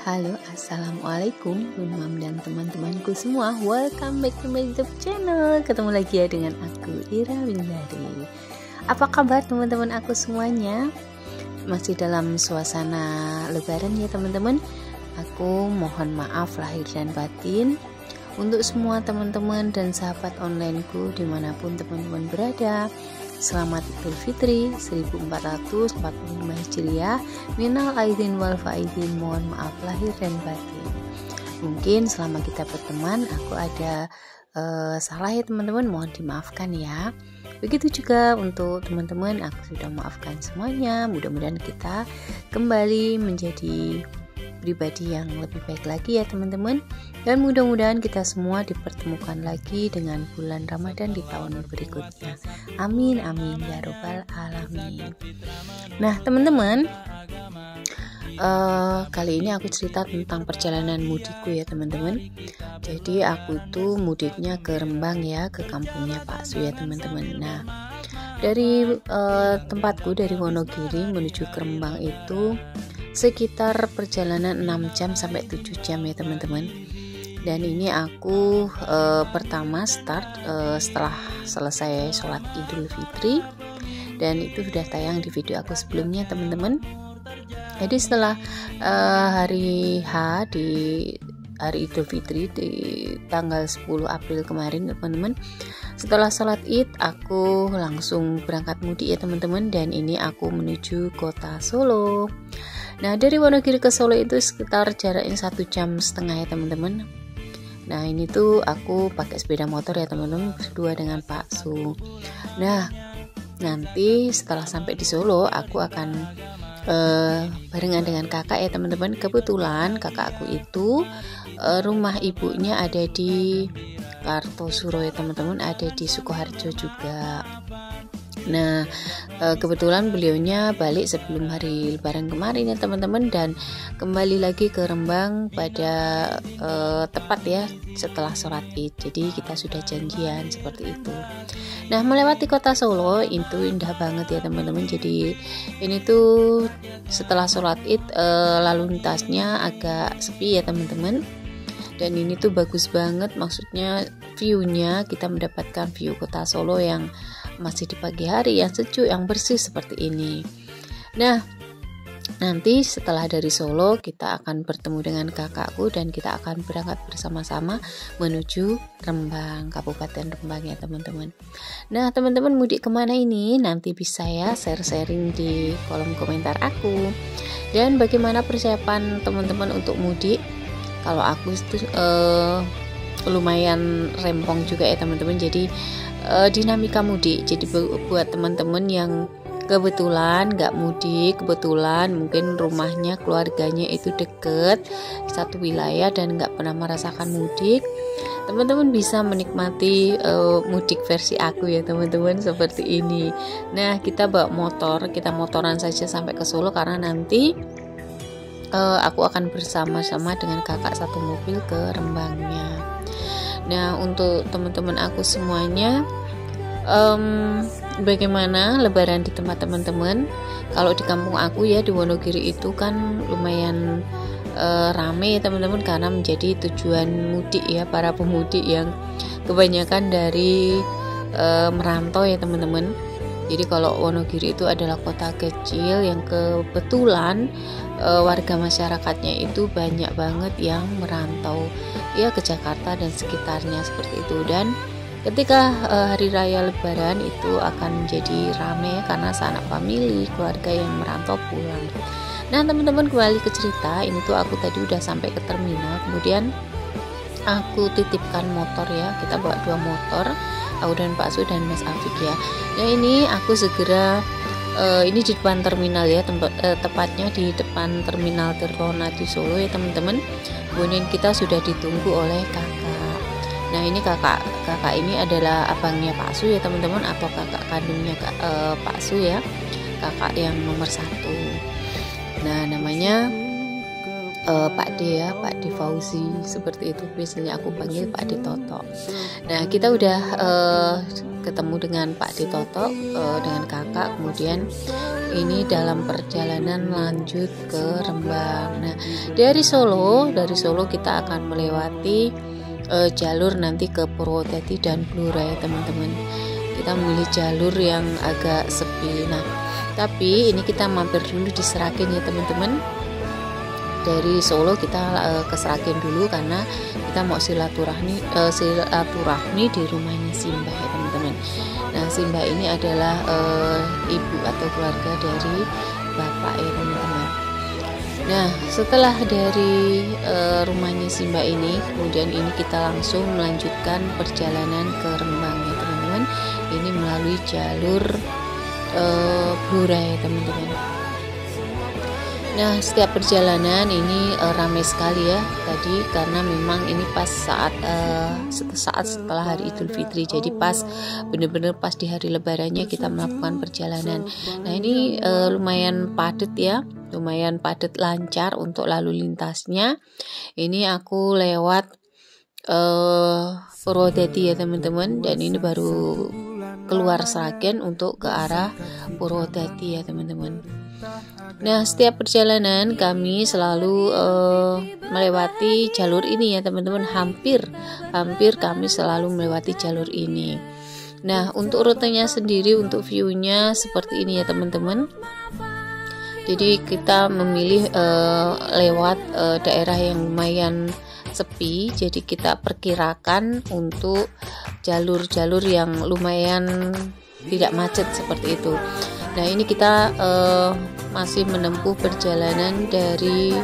Halo, assalamualaikum Bun Mam dan teman-temanku semua. Welcome back to my YouTube channel. Ketemu lagi ya dengan aku, Ira Windardi. Apa kabar teman-teman aku semuanya? Masih dalam suasana lebaran ya teman-teman. Aku mohon maaf lahir dan batin untuk semua teman-teman dan sahabat onlineku dimanapun teman-teman berada. Selamat Idul Fitri 1445 Hijriah. Minal aidin wal faizin, mohon maaf lahir dan batin. Mungkin selama kita berteman aku ada salah ya teman-teman, mohon dimaafkan ya. Begitu juga untuk teman-teman, aku sudah maafkan semuanya. Mudah-mudahan kita kembali menjadi pribadi yang lebih baik lagi ya teman-teman, dan mudah-mudahan kita semua dipertemukan lagi dengan bulan Ramadan di tahun berikutnya. Amin amin ya robbal alamin. Nah teman-teman, kali ini aku cerita tentang perjalanan mudikku ya teman-teman. Jadi aku tuh mudiknya ke Rembang ya, ke kampungnya Pak Su ya teman-teman. Nah dari tempatku dari Wonogiri menuju ke Rembang itu sekitar perjalanan 6 jam sampai 7 jam ya teman-teman. Dan ini aku pertama start setelah selesai sholat Idul Fitri, dan itu sudah tayang di video aku sebelumnya teman-teman. Jadi setelah hari H di hari Idul Fitri di tanggal 10 April kemarin teman-teman, setelah sholat Id aku langsung berangkat mudik ya teman-teman, dan ini aku menuju kota Solo. Nah dari Wonogiri ke Solo itu sekitar jaraknya 1,5 jam ya teman-teman. Nah ini tuh aku pakai sepeda motor ya teman-teman, berdua dengan Pak Su. Nah nanti setelah sampai di Solo aku akan barengan dengan kakak ya teman-teman. Kebetulan kakak aku itu rumah ibunya ada di Kartosuro ya teman-teman, ada di Sukoharjo juga. Nah kebetulan beliaunya balik sebelum hari lebaran kemarin ya teman-teman, dan kembali lagi ke Rembang pada tepat ya setelah sholat Id. Jadi kita sudah janjian seperti itu. Nah melewati kota Solo itu indah banget ya teman-teman. Jadi ini tuh setelah sholat Id lalu lintasnya agak sepi ya teman-teman, dan ini tuh bagus banget, maksudnya view-nya kita mendapatkan view kota Solo yang masih di pagi hari, yang sejuk, yang bersih seperti ini. Nah nanti setelah dari Solo kita akan bertemu dengan kakakku dan kita akan berangkat bersama-sama menuju Rembang, Kabupaten Rembang ya teman-teman. Nah teman-teman mudik kemana ini? Nanti bisa ya sharing di kolom komentar aku. Dan bagaimana persiapan teman-teman untuk mudik? Kalau aku itu lumayan rempong juga ya teman-teman. Jadi dinamika mudik. Jadi buat teman-teman yang kebetulan nggak mudik, kebetulan mungkin rumahnya keluarganya itu deket satu wilayah dan nggak pernah merasakan mudik, teman-teman bisa menikmati mudik versi aku ya teman-teman, seperti ini. Nah kita bawa motor, kita motoran saja sampai ke Solo karena nanti aku akan bersama-sama dengan kakak satu mobil ke Rembangnya. Nah untuk teman-teman aku semuanya, bagaimana lebaran di tempat teman-teman? Kalau di kampung aku ya di Wonogiri itu kan lumayan rame teman-teman, karena menjadi tujuan mudik ya para pemudik yang kebanyakan dari merantau ya teman-teman. Jadi kalau Wonogiri itu adalah kota kecil yang kebetulan warga masyarakatnya itu banyak banget yang merantau ya ke Jakarta dan sekitarnya seperti itu. Dan ketika hari raya lebaran itu akan menjadi rame karena sanak famili keluarga yang merantau pulang. Nah teman-teman kembali ke cerita, ini tuh aku tadi udah sampai ke terminal, kemudian aku titipkan motor ya, kita bawa 2 motor, aku dan Pak Su dan Mas Afik ya. Nah ini aku segera ini di depan terminal ya, tepatnya di depan terminal Tirtonadi Solo ya teman-teman. Kemudian kita sudah ditunggu oleh kakak. Nah ini kakak ini adalah abangnya Pak Su ya teman-teman, atau kakak kandungnya Pak Su ya, kakak yang nomor 1. Nah namanya Pak D ya, Pak D Fauzi, seperti itu biasanya aku panggil Pak D Toto. Nah kita udah ketemu dengan Pak Ditoto, dengan kakak, kemudian ini dalam perjalanan lanjut ke Rembang. Nah, dari Solo kita akan melewati jalur nanti ke Purwodadi dan Blora ya teman-teman. Kita memilih jalur yang agak sepi. Nah, tapi ini kita mampir dulu di Seragen ya teman-teman. Dari Solo kita ke Seragen dulu karena kita mau silaturahmi di rumahnya Simba ya teman-teman. Nah, Simba ini adalah ibu atau keluarga dari bapak ya teman-teman. Nah, setelah dari rumahnya Simba ini, kemudian ini kita langsung melanjutkan perjalanan ke Rembang ya teman-teman. Ini melalui jalur Blora ya teman-teman. Nah, setiap perjalanan ini ramai sekali ya tadi, karena memang ini pas saat setelah hari Idul Fitri, jadi pas bener-bener pas di hari lebarannya kita melakukan perjalanan. Nah, ini lumayan padat ya, lumayan padat, lancar untuk lalu lintasnya. Ini aku lewat Purwodadi ya teman-teman, dan ini baru keluar Seragen untuk ke arah Purwodadi ya teman-teman. Nah, setiap perjalanan kami selalu melewati jalur ini ya teman-teman. Hampir kami selalu melewati jalur ini. Nah, untuk rutenya sendiri, untuk view-nya seperti ini ya teman-teman. Jadi kita memilih lewat daerah yang lumayan sepi. Jadi kita perkirakan untuk jalur-jalur yang lumayan tidak macet seperti itu. Nah, ini kita masih menempuh perjalanan dari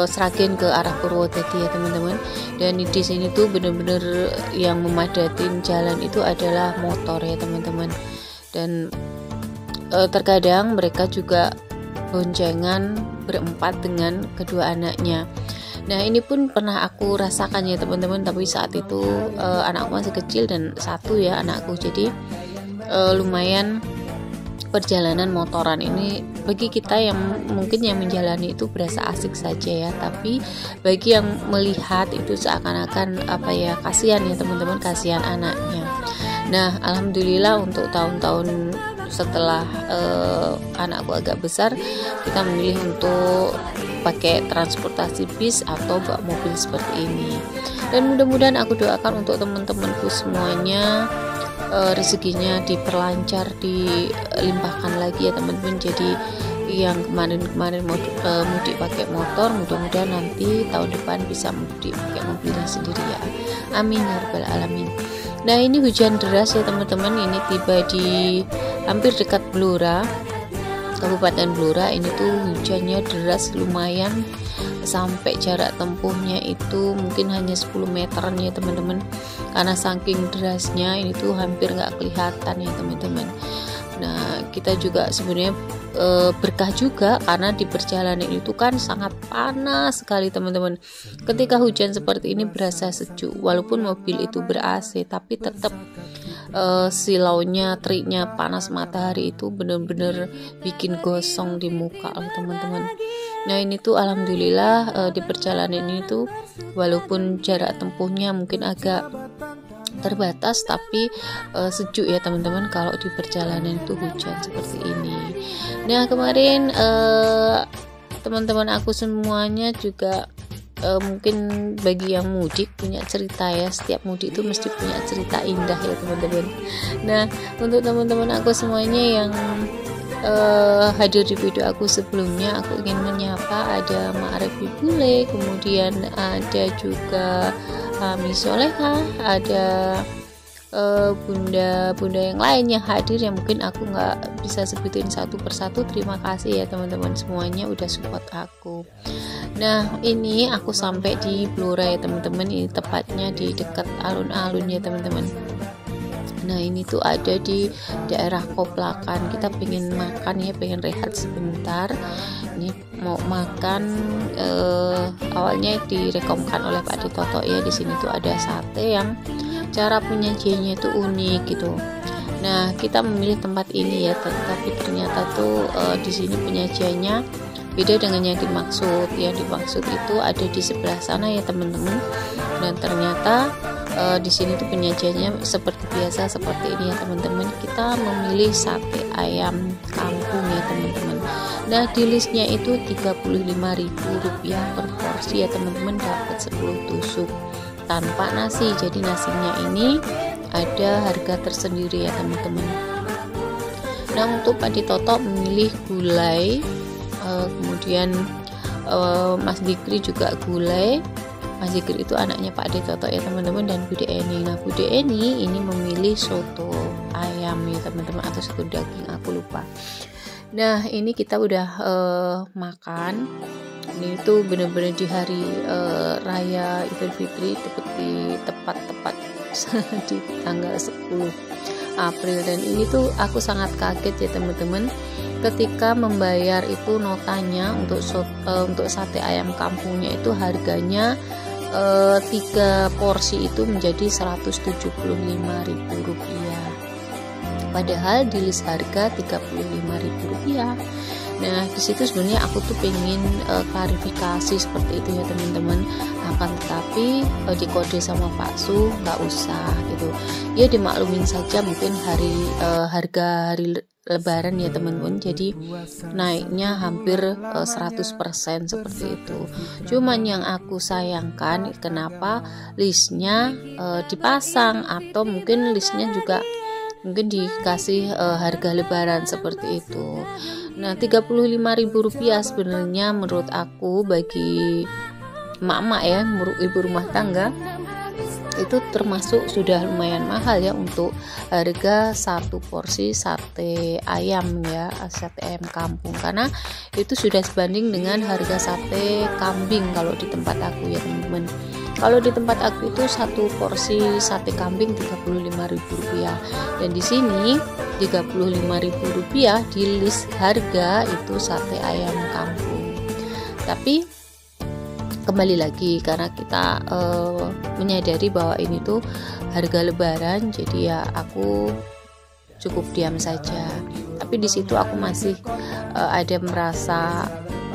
Seragen ke arah Purwodadi ya teman-teman. Dan di sini tuh bener-bener yang memadatin jalan itu adalah motor ya teman-teman. Dan terkadang mereka juga boncengan berempat dengan kedua anaknya. Nah, ini pun pernah aku rasakan ya teman-teman, tapi saat itu anakku masih kecil dan satu ya anakku, jadi lumayan perjalanan motoran ini bagi kita yang mungkin yang menjalani itu berasa asik saja ya, tapi bagi yang melihat itu seakan-akan kasihan ya teman-teman, kasihan anaknya. Nah, alhamdulillah untuk tahun-tahun setelah anakku agak besar, kita memilih untuk pakai transportasi bis atau bawa mobil seperti ini. Dan mudah-mudahan aku doakan untuk teman-temanku semuanya rezekinya diperlancar, dilimpahkan lagi ya teman-teman. Jadi yang kemarin mudik pakai motor, mudah-mudahan nanti tahun depan bisa mudik pakai mobilnya sendiri ya. Amin ya rabbal alamin. Nah, ini hujan deras ya teman-teman. Ini tiba di hampir dekat Blora, Kabupaten Blora. Ini tuh hujannya deras lumayan, sampai jarak tempuhnya itu mungkin hanya 10 meteran ya teman-teman, karena saking derasnya ini tuh hampir nggak kelihatan ya teman-teman. Nah, kita juga sebenarnya berkah juga karena di perjalanan itu kan sangat panas sekali teman-teman. Ketika hujan seperti ini berasa sejuk, walaupun mobil itu ber-AC tapi tetap silaunya, teriknya panas matahari itu benar-benar bikin gosong di muka teman-teman. Nah, ini tuh alhamdulillah di perjalanan ini tuh walaupun jarak tempuhnya mungkin agak terbatas, tapi sejuk ya teman-teman kalau di perjalanan itu hujan seperti ini. Nah, kemarin teman-teman aku semuanya juga mungkin bagi yang mudik punya cerita ya. Setiap mudik itu mesti punya cerita indah ya teman-teman. Nah, untuk teman-teman aku semuanya yang hadir di video aku sebelumnya, aku ingin menyapa ada Ma'arif Bule, kemudian ada juga Ami Soleha, ada bunda-bunda yang lain yang hadir yang mungkin aku nggak bisa sebutin satu persatu. Terima kasih ya teman-teman semuanya udah support aku. Nah, ini aku sampai di Blora ya teman-teman. Ini tepatnya di dekat alun-alun ya teman-teman. Nah, ini tuh ada di daerah Koplakan. Kita pengen makan ya, pengen rehat sebentar. Ini mau makan, awalnya direkomkan oleh Pak Ditoto ya. Di sini tuh ada sate yang cara penyajiannya itu unik gitu. Nah, kita memilih tempat ini ya, tapi ternyata tuh di sini penyajiannya beda dengan yang dimaksud. Yang dimaksud itu ada di sebelah sana ya teman-teman. Dan ternyata di sini tuh penyajiannya seperti biasa seperti ini ya teman-teman. Kita memilih sate ayam kampung ya teman-teman. Nah di listnya itu Rp35.000 per porsi ya teman-teman, dapat 10 tusuk tanpa nasi. Jadi nasinya ini ada harga tersendiri ya teman-teman. Nah untuk Pak Ditoto memilih gulai, kemudian Mas Dikri juga gulai. Mas Dikri itu anaknya Pak Ditoto ya teman-teman, dan Bude Eni. Nah Bude Eni ini memilih soto ayam ya teman-teman, atau soto daging aku lupa. Nah ini kita udah makan. Ini tuh bener-bener di hari raya Idul Fitri, tepat di tanggal 10 April. Dan ini tuh aku sangat kaget ya teman-teman, ketika membayar itu notanya untuk sate ayam kampungnya itu harganya 3 porsi itu menjadi Rp175.000, padahal di list harga Rp35.000. Nah di situ sebenarnya aku tuh pengen klarifikasi seperti itu ya teman-teman, akan tetapi dikode sama Pak Su nggak usah gitu ya, dimaklumin saja mungkin harga hari Lebaran ya teman-teman, jadi naiknya hampir 100% seperti itu. Cuman yang aku sayangkan kenapa listnya dipasang, atau mungkin listnya juga mungkin dikasih harga Lebaran seperti itu. Nah Rp35.000 sebenarnya menurut aku bagi emak-emak ya, ibu rumah tangga, itu termasuk sudah lumayan mahal ya untuk harga satu porsi sate ayam ya, sate ayam kampung, karena itu sudah sebanding dengan harga sate kambing kalau di tempat aku ya teman-teman. Kalau di tempat aku itu satu porsi sate kambing Rp35.000, dan di sini Rp35.000 di list harga itu sate ayam kampung. Tapi kembali lagi karena kita menyadari bahwa ini tuh harga Lebaran, jadi ya aku cukup diam saja. Tapi di situ aku masih ada merasa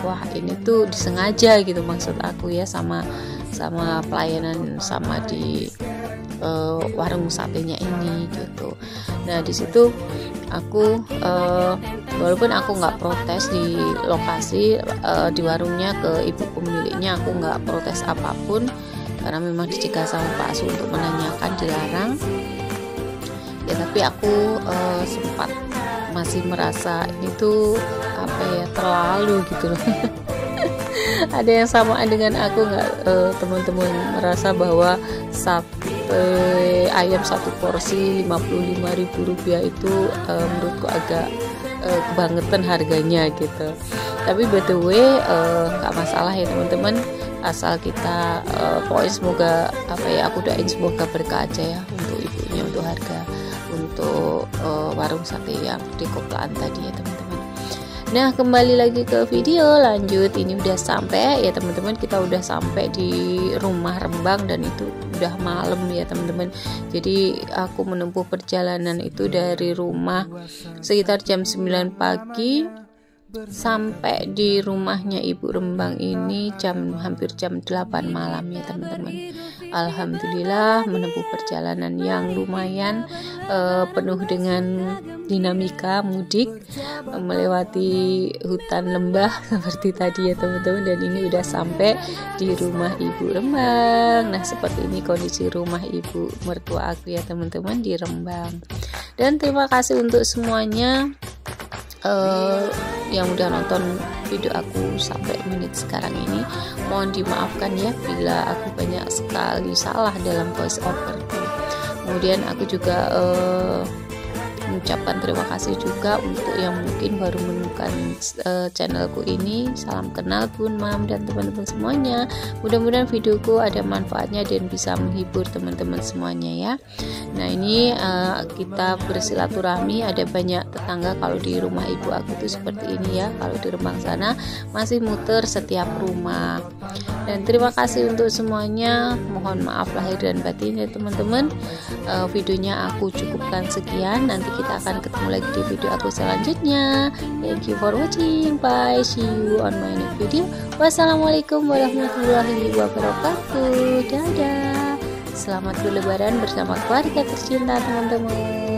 wah ini tuh disengaja gitu, maksud aku ya, sama pelayanan sama di warung satenya ini gitu. Nah di situ aku walaupun aku nggak protes di lokasi di warungnya, ke ibu pemiliknya aku nggak protes apapun karena memang dicegah sama Pak Su untuk menanyakan, dilarang ya, tapi aku sempat masih merasa itu apa ya, terlalu gitu loh. Ada yang samaan dengan aku nggak teman-teman, merasa bahwa sate ayam satu porsi Rp55.000 itu menurutku agak kebangetan harganya gitu. Tapi by the way nggak masalah ya teman-teman, asal kita pokoknya semoga apa ya, aku doain semoga berkah aja ya untuk ibunya, untuk harga, untuk warung sate yang di Koplaan tadi ya teman-teman. Nah kembali lagi ke video lanjut, ini udah sampai ya teman-teman, kita udah sampai di rumah Rembang dan itu udah malam ya teman-teman. Jadi aku menempuh perjalanan itu dari rumah sekitar jam 9 pagi sampai di rumahnya Ibu Rembang ini hampir jam 8 malam ya teman-teman. Alhamdulillah menempuh perjalanan yang lumayan penuh dengan dinamika mudik, melewati hutan lembah seperti tadi ya teman-teman, dan ini udah sampai di rumah Ibu Rembang. Nah seperti ini kondisi rumah ibu mertua aku ya teman-teman di Rembang. Dan terima kasih untuk semuanya yang udah nonton video aku sampai menit sekarang ini. Mohon dimaafkan ya bila aku banyak sekali salah dalam voice overku. Kemudian aku juga mengucapkan terima kasih juga untuk yang mungkin baru menemukan channelku ini. Salam kenal Bun Mam dan teman-teman semuanya. Mudah-mudahan videoku ada manfaatnya dan bisa menghibur teman-teman semuanya ya. Nah ini kita bersilaturahmi, ada banyak tetangga kalau di rumah ibu aku tuh seperti ini ya. Kalau di Rembang sana masih muter setiap rumah. Dan terima kasih untuk semuanya. Mohon maaf lahir dan batin ya teman-teman. Videonya aku cukupkan sekian. Nanti kita akan ketemu lagi di video aku selanjutnya. Thank you for watching. Bye. See you on my next video. Wassalamualaikum warahmatullahi wabarakatuh. Dadah. Selamat berlebaran bersama keluarga tercinta teman-teman.